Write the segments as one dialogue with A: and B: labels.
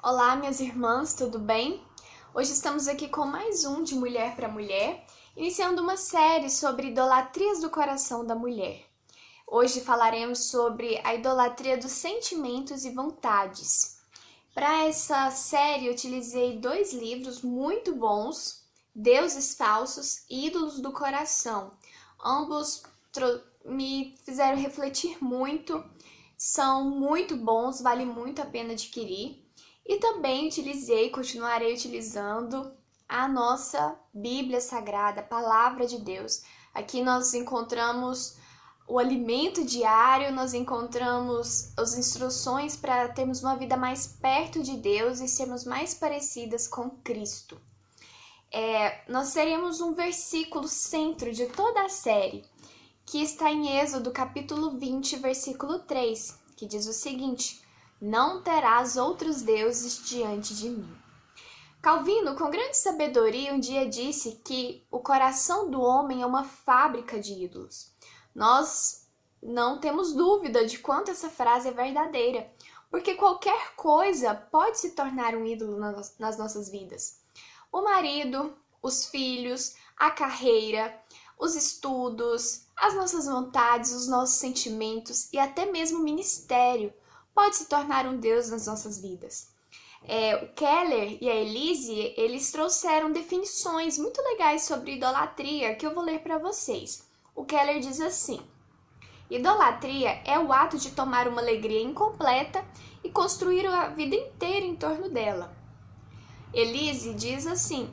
A: Olá, minhas irmãs, tudo bem? Hoje estamos aqui com mais um de Mulher para Mulher, iniciando uma série sobre idolatrias do coração da mulher. Hoje falaremos sobre a idolatria dos sentimentos e vontades. Para essa série, eu utilizei dois livros muito bons, Deuses Falsos e Ídolos do Coração. Ambos me fizeram refletir muito, são muito bons, vale muito a pena adquirir. E também utilizei, continuarei utilizando a nossa Bíblia Sagrada, a Palavra de Deus. Aqui nós encontramos o alimento diário, nós encontramos as instruções para termos uma vida mais perto de Deus e sermos mais parecidas com Cristo. Nós teremos um versículo centro de toda a série, que está em Êxodo capítulo 20, versículo 3, que diz o seguinte: não terás outros deuses diante de mim. Calvino, com grande sabedoria, um dia disse que o coração do homem é uma fábrica de ídolos. Nós não temos dúvida de quanto essa frase é verdadeira, porque qualquer coisa pode se tornar um ídolo nas nossas vidas. O marido, os filhos, a carreira, os estudos, as nossas vontades, os nossos sentimentos e até mesmo o ministério pode se tornar um Deus nas nossas vidas. O Keller e a Elise, eles trouxeram definições muito legais sobre idolatria que eu vou ler para vocês. O Keller diz assim: idolatria é o ato de tomar uma alegria incompleta e construir a vida inteira em torno dela. Elise diz assim: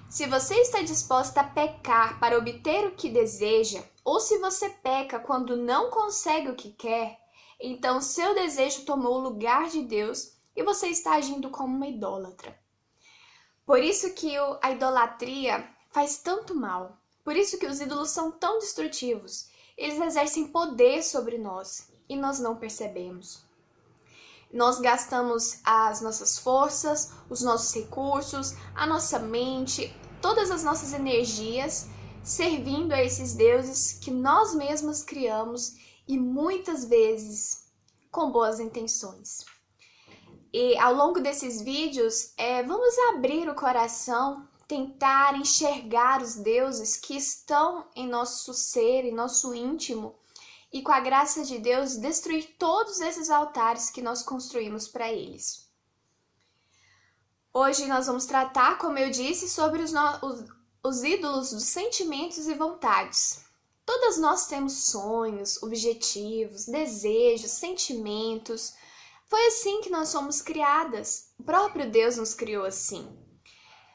A: se você está disposta a pecar para obter o que deseja, ou se você peca quando não consegue o que quer, então seu desejo tomou o lugar de Deus e você está agindo como uma idólatra. Por isso que a idolatria faz tanto mal. Por isso que os ídolos são tão destrutivos. Eles exercem poder sobre nós e nós não percebemos. Nós gastamos as nossas forças, os nossos recursos, a nossa mente, todas as nossas energias servindo a esses deuses que nós mesmos criamos e muitas vezes com boas intenções. E ao longo desses vídeos, vamos abrir o coração, tentar enxergar os deuses que estão em nosso ser, em nosso íntimo, e com a graça de Deus destruir todos esses altares que nós construímos para eles. Hoje nós vamos tratar, como eu disse, sobre os ídolos dos sentimentos e vontades. Todas nós temos sonhos, objetivos, desejos, sentimentos. Foi assim que nós fomos criadas. O próprio Deus nos criou assim.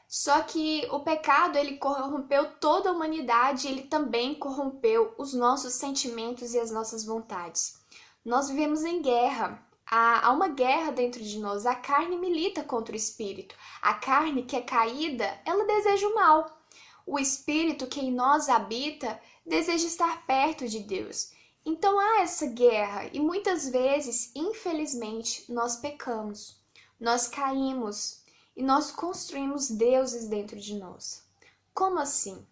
A: Só que o pecado, ele corrompeu toda a humanidade, ele também corrompeu os nossos sentimentos e as nossas vontades. Nós vivemos em guerra. Há uma guerra dentro de nós. A carne milita contra o espírito. A carne que é caída, ela deseja o mal. O espírito que em nós habita deseja estar perto de Deus. Então há essa guerra e muitas vezes, infelizmente, nós pecamos, nós caímos e nós construímos deuses dentro de nós. Como assim?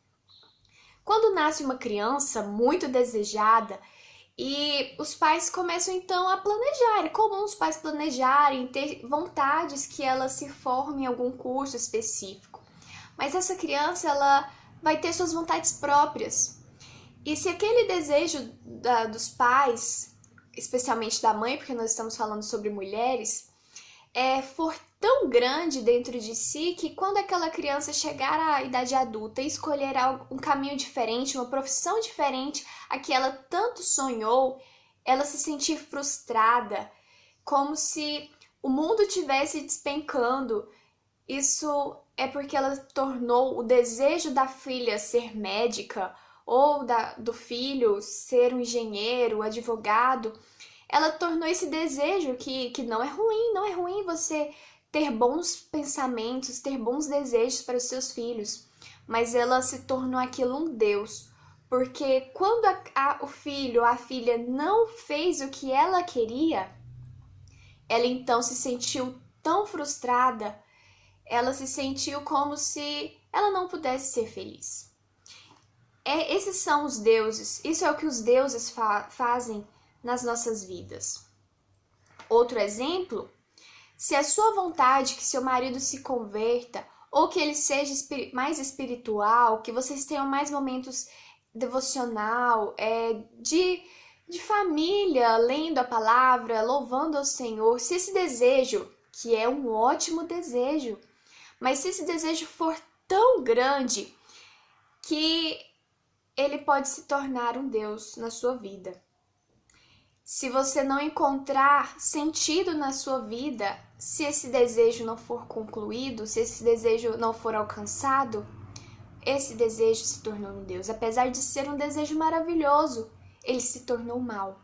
A: Quando nasce uma criança muito desejada e os pais começam então a planejar, é comum os pais planejarem, ter vontades que ela se forme em algum curso específico. Mas essa criança, ela vai ter suas vontades próprias. E se aquele desejo dos pais, especialmente da mãe, porque nós estamos falando sobre mulheres, for tão grande dentro de si que quando aquela criança chegar à idade adulta e escolher um caminho diferente, uma profissão diferente, a que ela tanto sonhou, ela se sentir frustrada, como se o mundo estivesse despencando. Isso é porque ela tornou o desejo da filha ser médica ou do filho ser um engenheiro, advogado. Ela tornou esse desejo que não é ruim você ter bons pensamentos, ter bons desejos para os seus filhos. Mas ela se tornou aquilo um Deus. Porque quando o filho ou a filha não fez o que ela queria, ela então se sentiu tão frustrada, ela se sentiu como se ela não pudesse ser feliz. Esses são os deuses, isso é o que os deuses fazem nas nossas vidas. Outro exemplo Se é sua vontade que seu marido se converta, ou que ele seja mais espiritual, que vocês tenham mais momentos devocional, de família, lendo a palavra, louvando ao Senhor, se esse desejo, que é um ótimo desejo, mas se esse desejo for tão grande que ele pode se tornar um Deus na sua vida. Se você não encontrar sentido na sua vida, se esse desejo não for concluído, se esse desejo não for alcançado, esse desejo se tornou um Deus. Apesar de ser um desejo maravilhoso, ele se tornou mal.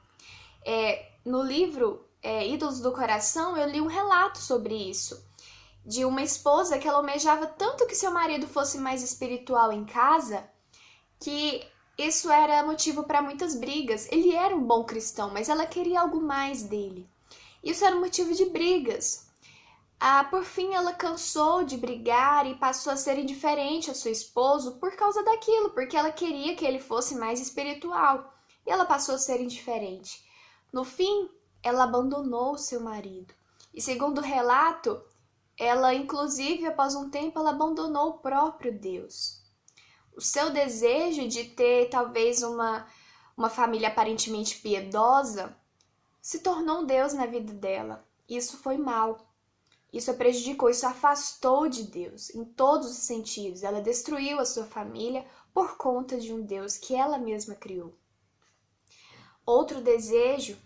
A: No livro Ídolos do Coração, eu li um relato sobre isso, de uma esposa que ela almejava tanto que seu marido fosse mais espiritual em casa, que isso era motivo para muitas brigas. Ele era um bom cristão, mas ela queria algo mais dele. Isso era motivo de brigas. Por fim, ela cansou de brigar e passou a ser indiferente ao seu esposo por causa daquilo, porque ela queria que ele fosse mais espiritual. E ela passou a ser indiferente. No fim, ela abandonou o seu marido. E segundo o relato, ela, inclusive, após um tempo, ela abandonou o próprio Deus. O seu desejo de ter talvez uma família aparentemente piedosa se tornou um Deus na vida dela. Isso foi mal. Isso a prejudicou, isso a afastou de Deus em todos os sentidos. Ela destruiu a sua família por conta de um Deus que ela mesma criou. Outro desejo,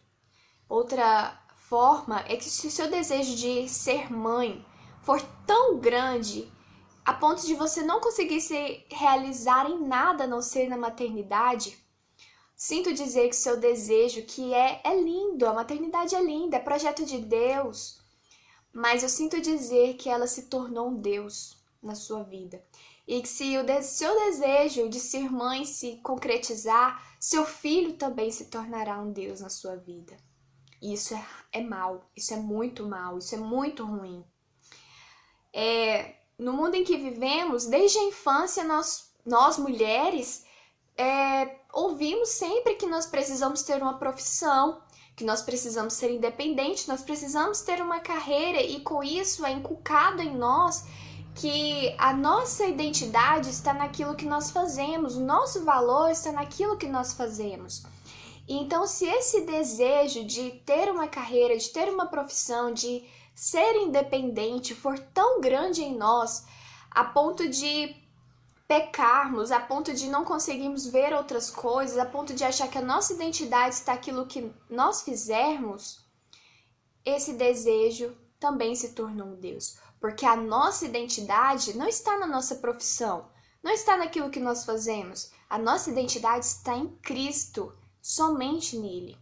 A: outra forma é que se o seu desejo de ser mãe for tão grande a ponto de você não conseguir se realizar em nada a não ser na maternidade, sinto dizer que seu desejo, que é lindo, a maternidade é linda, é projeto de Deus, mas eu sinto dizer que ela se tornou um Deus na sua vida. E que se o seu desejo de ser mãe se concretizar, seu filho também se tornará um Deus na sua vida. E isso é mal, isso é muito mal, isso é muito ruim. No mundo em que vivemos, desde a infância, nós mulheres, ouvimos sempre que nós precisamos ter uma profissão, que nós precisamos ser independentes, nós precisamos ter uma carreira, e com isso é inculcado em nós que a nossa identidade está naquilo que nós fazemos, o nosso valor está naquilo que nós fazemos. Então, se esse desejo de ter uma carreira, de ter uma profissão, de ser independente for tão grande em nós, a ponto de pecarmos, a ponto de não conseguirmos ver outras coisas, a ponto de achar que a nossa identidade está naquilo que nós fizermos, esse desejo também se tornou um Deus. Porque a nossa identidade não está na nossa profissão, não está naquilo que nós fazemos. A nossa identidade está em Cristo, somente nele.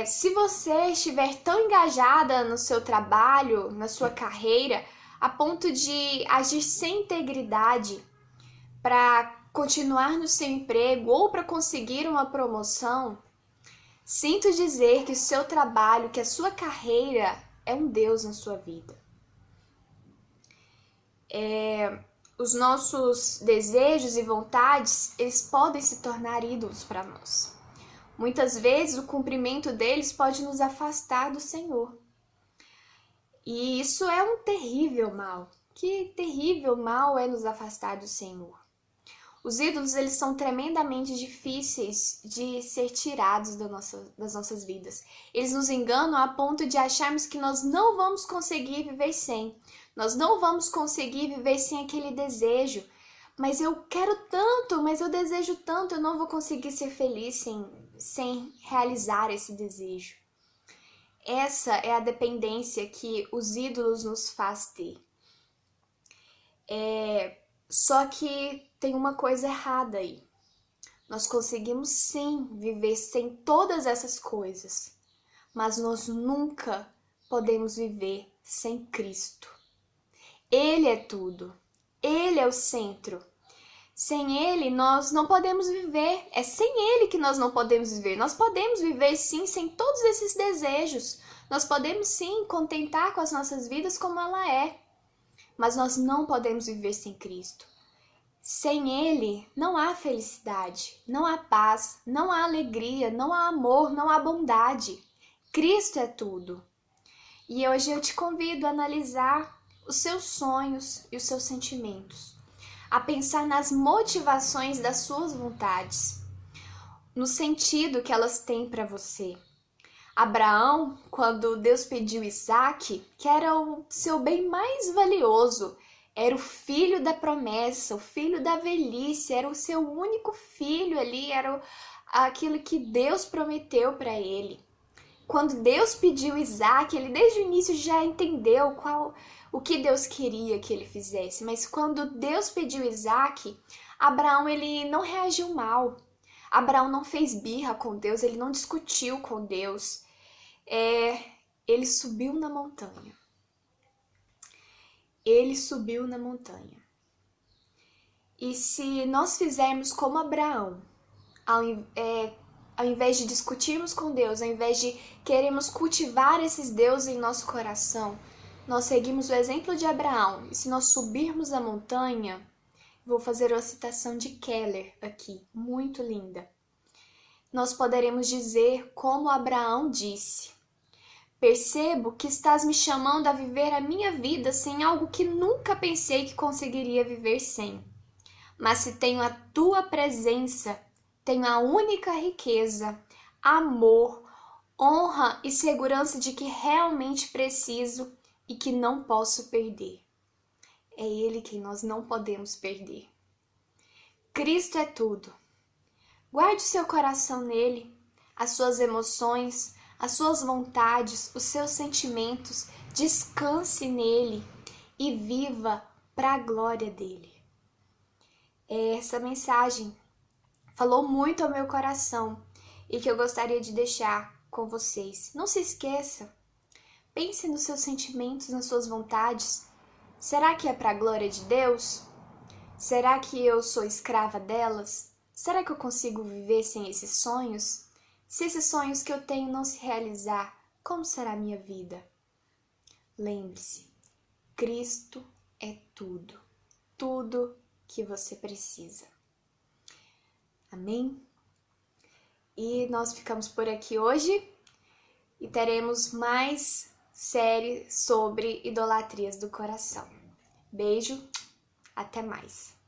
A: Se você estiver tão engajada no seu trabalho, na sua carreira, a ponto de agir sem integridade para continuar no seu emprego ou para conseguir uma promoção, sinto dizer que o seu trabalho, que a sua carreira é um Deus na sua vida. Os nossos desejos e vontades, eles podem se tornar ídolos para nós. Muitas vezes o cumprimento deles pode nos afastar do Senhor. E isso é um terrível mal. Que terrível mal é nos afastar do Senhor. Os ídolos, eles são tremendamente difíceis de ser tirados das nossas vidas. Eles nos enganam a ponto de acharmos que nós não vamos conseguir viver sem. Nós não vamos conseguir viver sem aquele desejo. Mas eu quero tanto, mas eu desejo tanto, eu não vou conseguir ser feliz sem realizar esse desejo. Essa é a dependência que os ídolos nos faz ter. Só que tem uma coisa errada aí. Nós conseguimos sim viver sem todas essas coisas, mas nós nunca podemos viver sem Cristo. Ele é tudo. Ele é o centro. Sem Ele, nós não podemos viver. É sem Ele que nós não podemos viver. Nós podemos viver, sim, sem todos esses desejos. Nós podemos, sim, contentar com as nossas vidas como ela é. Mas nós não podemos viver sem Cristo. Sem Ele, não há felicidade, não há paz, não há alegria, não há amor, não há bondade. Cristo é tudo. E hoje eu te convido a analisar os seus sonhos e os seus sentimentos, a pensar nas motivações das suas vontades, no sentido que elas têm para você. Abraão, quando Deus pediu Isaque, que era o seu bem mais valioso, era o filho da promessa, o filho da velhice, era o seu único filho ali, era aquilo que Deus prometeu para ele. Quando Deus pediu Isaque, ele desde o início já entendeu o que Deus queria que ele fizesse. Mas quando Deus pediu Isaque, Abraão ele não reagiu mal. Abraão não fez birra com Deus, ele não discutiu com Deus. Ele subiu na montanha. Ele subiu na montanha. E se nós fizermos como Abraão, ao invés de discutirmos com Deus, ao invés de queremos cultivar esses deuses em nosso coração, nós seguimos o exemplo de Abraão. E se nós subirmos a montanha, vou fazer uma citação de Keller aqui, muito linda. Nós poderemos dizer como Abraão disse: percebo que estás me chamando a viver a minha vida sem algo que nunca pensei que conseguiria viver sem. Mas se tenho a tua presença, tenho a única riqueza, amor, honra e segurança de que realmente preciso e que não posso perder. É Ele quem nós não podemos perder. Cristo é tudo. Guarde seu coração nele, as suas emoções, as suas vontades, os seus sentimentos, descanse nele e viva para a glória dele. Essa mensagem falou muito ao meu coração e que eu gostaria de deixar com vocês. Não se esqueça, pense nos seus sentimentos, nas suas vontades. Será que é para a glória de Deus? Será que eu sou escrava delas? Será que eu consigo viver sem esses sonhos? Se esses sonhos que eu tenho não se realizar, como será a minha vida? Lembre-se, Cristo é tudo, tudo que você precisa. Amém? E nós ficamos por aqui hoje e teremos mais série sobre idolatrias do coração. Beijo, até mais!